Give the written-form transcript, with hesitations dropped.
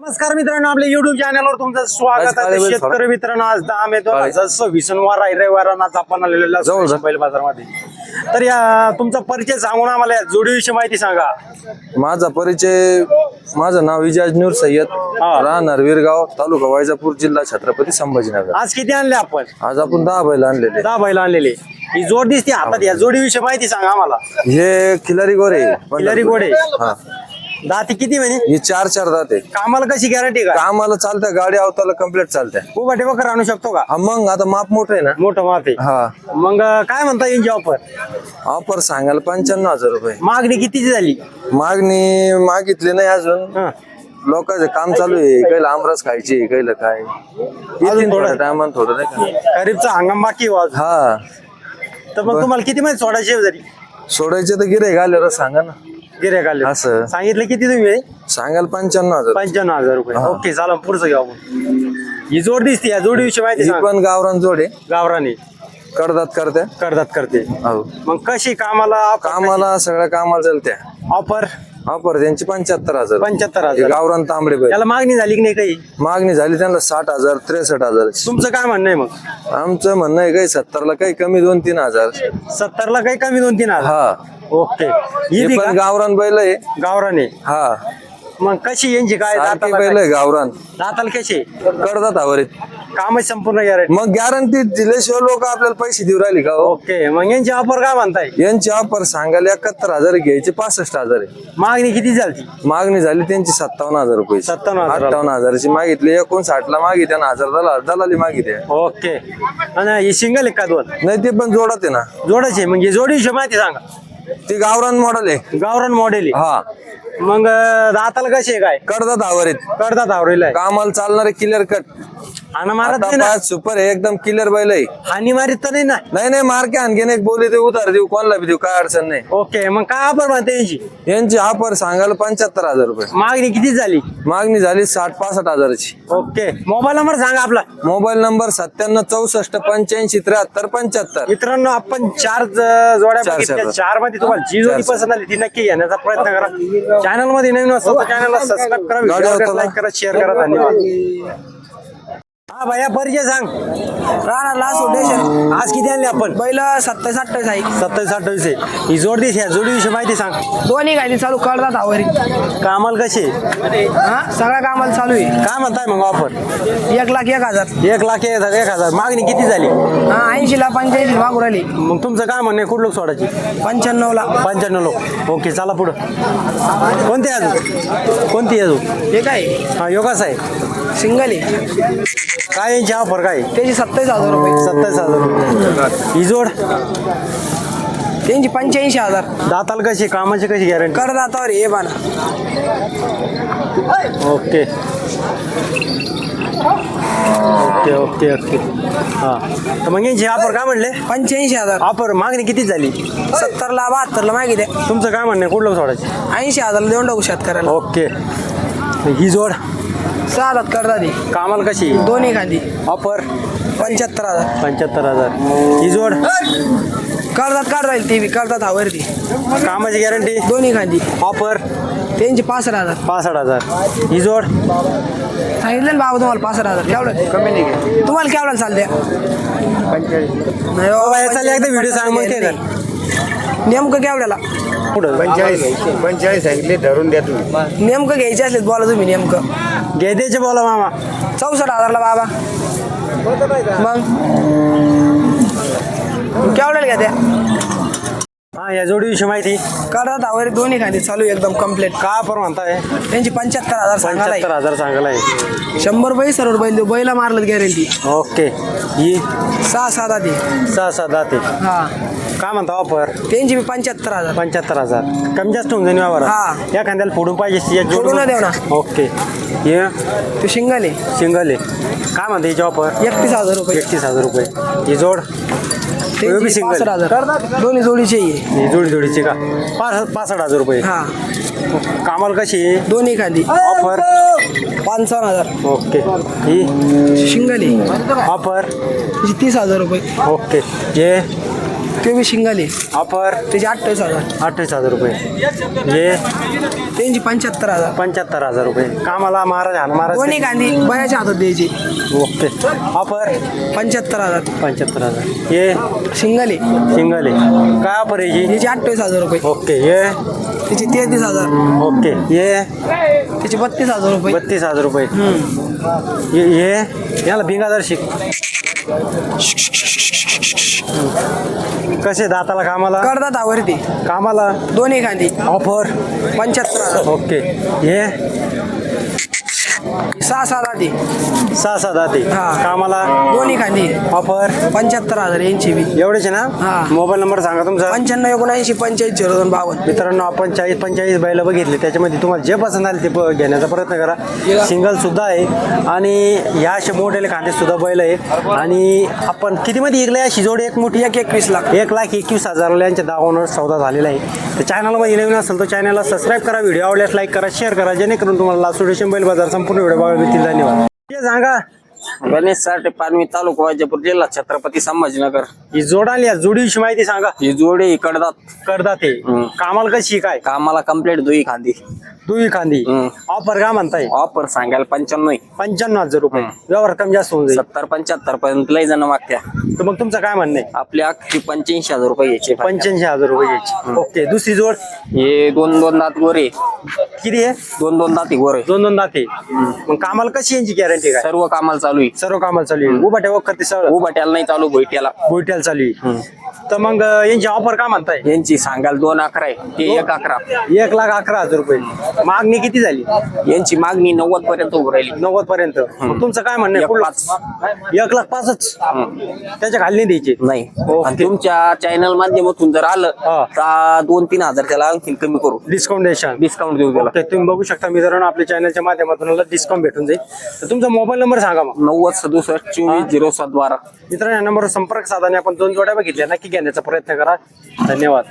नमस्कार मित्रांनो, आपल्या युट्यूब चॅनलवर तुमचं स्वागत आहे. शेतकरी मित्रांनो, आज 10 मे 2026 रविवारांना आपण आलेलो बैल बाजारमध्ये. तर या तुमचा परिचय सांगून आम्हाला या जोडीविषयी माहिती सांगा. माझा परिचय, माझं नाव विजय नूर सय्यद, राहणार वीरगाव, तालुका वैजापूर, जिल्हा छत्रपती संभाजीनगर. आज किती आणले आपण? आज आपण 10 बैल आणलेले. 10 बैल आणलेले. ही जोड दिसते हातात, या जोडीविषयी माहिती सांगा आम्हाला. हे खिलारी गोरे. खिलारी घोडे. हा, दाती किती म्हणे? हे 4 दात आहे. कामाला कशी गॅरंटी का? कामाला चालत्या, गाडी अवताला कम्प्लीट चालत्या. उभा टेबकर आणू शकतो का? हा, मग आता माप मोठं आहे ना. मोठं माप आहे. हा, मग काय म्हणता येईल ऑफर? ऑफर सांगायला 95,000 रुपये. मागणी कितीची झाली? मागणी मागितली नाही अजून. हा. लोकांचं काम चालू आहे. कैला आमरस खायची, कैला काय थोडं टायमान थोडं नाही का. खरीपचा हंगाम बाकी आहे आज. हा, तर मग तुम्हाला किती मध्ये सोडायची जरी? सोडायचे तर गिरे घाल्यावर सांगा ना. गिऱ्हाईक आले. असं सांगितलं किती तुम्ही? सांगायला 95,000. 95,000 रुपये. हा. ओके, चला पुढचं घेऊ आपण. ही जोड दिसते, या जोडीविषयी माहिती ही सांग. पण गावरान जोडे, गावराने करतात करते. करते. हो, मग कशी कामाला कामाला सगळ्या कामाला चालत्या. ऑफर? ऑफर त्यांची 75,000. 75,000. गावरान तांबडे बैल. त्याला मागणी झाली की नाही काही? मागणी झाली त्यांना 60,000, 63,000. तुमचं काय म्हणणं आहे मग? आमचं म्हणणं आहे काही 70ला काही कमी 2-3,000. 70ला काही कमी 2-3 हजार. हा, ओके. हे ही बी पण का? गावरान बैल आहे. गावराने. हा, मग कशी यांची काय? सारखी दाताला बैल काय? आहे गावरान. दाताला कशी? करतात आवरीत. कामच संपूर्ण गॅरंटी. मग गॅरंटी दिल्याशिवाय लोक आपल्याला पैसे देऊ राहिले का हो? ओके. मग यांची ऑफर काय म्हणताय? यांची ऑफर सांगायला 71,000 घ्यायची, 65,000 आहे. मागणी किती झाली? मागणी झाली त्यांची 57,000 रुपये. 57,000. 58,000ची मागितली. 59ला मागितल्या ना, 1000 दलाली मागितल्या. ओके. आणि ही सिंगल आहे का दोन? नाही, ते पण जोडात आहे ना. जोडायचे. मग ही जोडीविषयी माहिती सांगा. ती गावरान मॉडेल आहे. गावरान मॉडेल आहे. हा, मग दाताला कशी आहे काय? करतात आवरीत. करतात आवरेला. कामाला चालणारे क्लिअर कट. आणि मारत नाही ना? सुपर आहे, एकदम क्लिअर बैल आहे. हानी मारित तर नाही ना? नाही, मार्के आणखीन एक बोली देऊ, उतार देऊ, कोणाला बी देऊ, काय अडचण नाही. ओके. मग काय ऑफर म्हणते यांची? यांची ऑफर सांगायला 75,000 रुपये. मागणी किती झाली? मागणी झाली 60-65,000ची. ओके. मोबाईल नंबर सांगा आपला. Mobile number 9764857375. मित्रांनो, आपण 4 जोड्या चार बघितल्या. जोड्या. 4 मध्ये तुम्हाला जी जोडी चार. पसंत आली ती नक्की घेण्याचा प्रयत्न करा. चॅनल मध्ये नवीन असेल तर चॅनलला सबस्क्राईब करा, व्हिडिओ करा, लाईक करा, शेअर करा. धन्यवाद. हा भैया, परिचय सांग. Rana last station. आज किती आणले आपण? बैल 27-28 आहे. 27-28 आहे. ही जोड दिस, या जोडीविषयी माहिती सांग. दोन्ही गाडी चालू करतात आवरी. कामाला कशी? हा, सगळ्या कामाला चालू आहे. काय म्हणताय मग ऑफर? 1,01,000. 1,01,000. मागणी किती झाली? हा, 80ला 85 मागू राहिली. मग तुमचं काय म्हणणं आहे? कुठं लोक सोडायची? 95ला. 95 लोक. ओके, चला पुढं. कोणती अजून? कोणती अजून? हे काय हा, योगास आहे. सिंगल आहे. काय यांची ऑफर काय? त्याची 27,000 रुपये. 27,000 रुपये. ही जोड त्यांची 85,000. दाताला कशी? कामाची कशी गॅरंटी? करदातावर हे बाना. Okay okay okay okay. हा, तर मग यांची ऑफर काय म्हणले? 85,000. ऑफर मागणी किती झाली? 70ला 72ला मागितले. तुमचं काय म्हणणं आहे? कुठलं सोडायची? 80,000 देऊन टाकू शेतकऱ्याला. ओके. ही जोड 6 करतात. कामाला कशी? दोन्ही खांदी. ऑफर 75,000. 75,000. ही जोड करतात राहील. ते बी करतात आवरती. कामाची गॅरंटी? दोन्ही खांदी. ऑफर त्यांची 65,000. 65,000. ही जोड सांगितलं ना बाबा तुम्हाला 65,000. केवढं कमी नाही. तुम्हाला केवढं चालते? नाही बाबा, चालले एकदा व्हिडिओ सांग मग ते कर. नेमकं केवढ्याला? पुढं 45 सांगितले, धरून द्या तुम्ही. नेमकं घ्यायचे असले बोला तुम्ही. नेमकं घे द्यायचे बोला मामा. 64,000ला बाबा. मग केवढ्याला घ्या त्या? हा, या जोडीविषयी माहिती? करतात आवरी. दोन्ही खांदी चालू एकदम कम्प्लीट. का ऑफर म्हणताय? त्यांची 75,000 सांगायला. 75,000 सांगायला आहे. 100 रुपये सर्व बैल बैला मारलं गॅरंटी. ओके. ही 6-7 आधी. 6 दाते. हा, काय म्हणता ऑफर? त्यांची बी 75,000. 75,000. कमी जास्त होऊन जाईल व्यवहार. हा. या खांद्याला फोडून पाहिजे. फोडून देऊ ना. ओके. हे ते शिंगल आहे. सिंगल आहे. काय म्हणता याची ऑफर? 31,000 रुपये. 31,000 रुपये. ही जोड त्यांची सिंगल. 65,000. दोन्ही जोडीचे आहे. ही जोडीची का? 65,000 रुपये. हा, कामाला कशी? दोन्ही खांदी. ऑफर 55,000. ओके. ही शिंगल आहे. ऑफर 30,000 रुपये. ओके. हे ते बी शिंगल आहे ऑफर त्याचे 28,000. 28,000 रुपये. हे त्यांची 75,000. 75,000 रुपये. कामाला महाराज हान महाराज दोन्ही गांधी बयाच्या हातात द्यायची. ओके. ऑफर 75,000. 75,000. हे शिंगल आहे सिंगल आहे. काय ऑफर आहे ही? त्याचे 28,000 रुपये. ओके. हे त्याचे 33,000. ओके. हे त्याचे 32,000 रुपये. 32,000 रुपये. हे याला भिंगादार शिक कसे दाताला कामाला करतात आवरती कामाला दोन्ही गांधी ऑफर 75,000. ओके. हे 6 दाती 6 दाते हा. कामाला दोन्ही गांधी ऑफर 75,000 यांची बी. एवढेच आहे ना? हा. मोबाईल नंबर सांगा तुमचा. 95 79 45 0252. मित्रांनो आपण 40-45 बैल बघितले त्याच्यामध्ये तुम्हाला जे पसंत आले ते घेण्याचा प्रयत्न करा. सिंगल सुद्धा आहे आणि ह्या असे मोठे कांदे सुद्धा बैल आहे. आणि आपण किती मध्ये ऐकलंय अशी जोडी एक मोठी 21 लाख. 1,21,000 यांच्या दावावर सौदा झालेला आहे. तर चॅनलमध्ये नवीन असेल तर चॅनलला सबस्क्राईब करा, व्हिडिओ आवडल्यास लाईक करा, शेअर करा, जेणेकरून तुम्हाला लासूर रेशीम बैल बाजार संपूर्ण व्हिडिओ बघायला मिळतील. धन्यवाद. हे सांगा गणेश साठे पानवी तालुका वैजापूर जिल्हा छत्रपती संभाजीनगर. ही जोड आली आहे, जोडीविषयी माहिती सांगा. ही जोडी कडदात करतात ते कामाला कशी काय? कामाला कंप्लीट दुई खांदी. दुई खांदी. ऑफर का म्हणताय? ऑफर सांगायला 95 95,000 रुपये. व्यवहार कमी जास्त होऊन जाईल. 70-75 पर्यंत लय जण मागत्या. तर मग तुमचं काय म्हणणं आहे? आपल्या अख्खी 85,000 रुपये घ्यायचे. 85,000 रुपये घ्यायची. ओके. दुसरी जोड हे 2-2 दात गोरे. किती आहे? 2-2 दाती गोरे. 2-2 दाते. मग कामाला कशी यांची गॅरंटी काय? सर्व कामाला चालू आहे. सर्व कामाला चालू आहे. उभा ठेवा करते सगळं. उभाट्याला नाही चालू भोईट्याला. बोईट्याला चालू आहे. तर मग यांची ऑफर काय म्हणताय? यांची सांगायला 2-11 आहे. ते 1-11. 1,11,000 रुपये. मागणी किती झाली? यांची मागणी 90 पर्यंत उभी राहिली. 90 पर्यंत. मग तुमचं काय म्हणणं आहे? 1,05,000च. त्याच्या खाली नाही द्यायचे. नाही. आणि तुमच्या चॅनल माध्यमातून जर आलं हा. तर 2-3 हजार त्याला आणखी कमी करू. डिस्काउंट द्यायचा. डिस्काउंट देऊ त्याला. तर तुम्ही बघू शकता मित्रांनो आपल्या चॅनलच्या माध्यमातून डिस्काउंट भेटून जाईल. तर तुमचा मोबाईल नंबर सांगा मग. 90-67-24-07-12. मित्रांनो या नंबरवर संपर्क साधने आपण 2 जोड्या बघितल्या नक्की घेण्याचा प्रयत्न करा. धन्यवाद.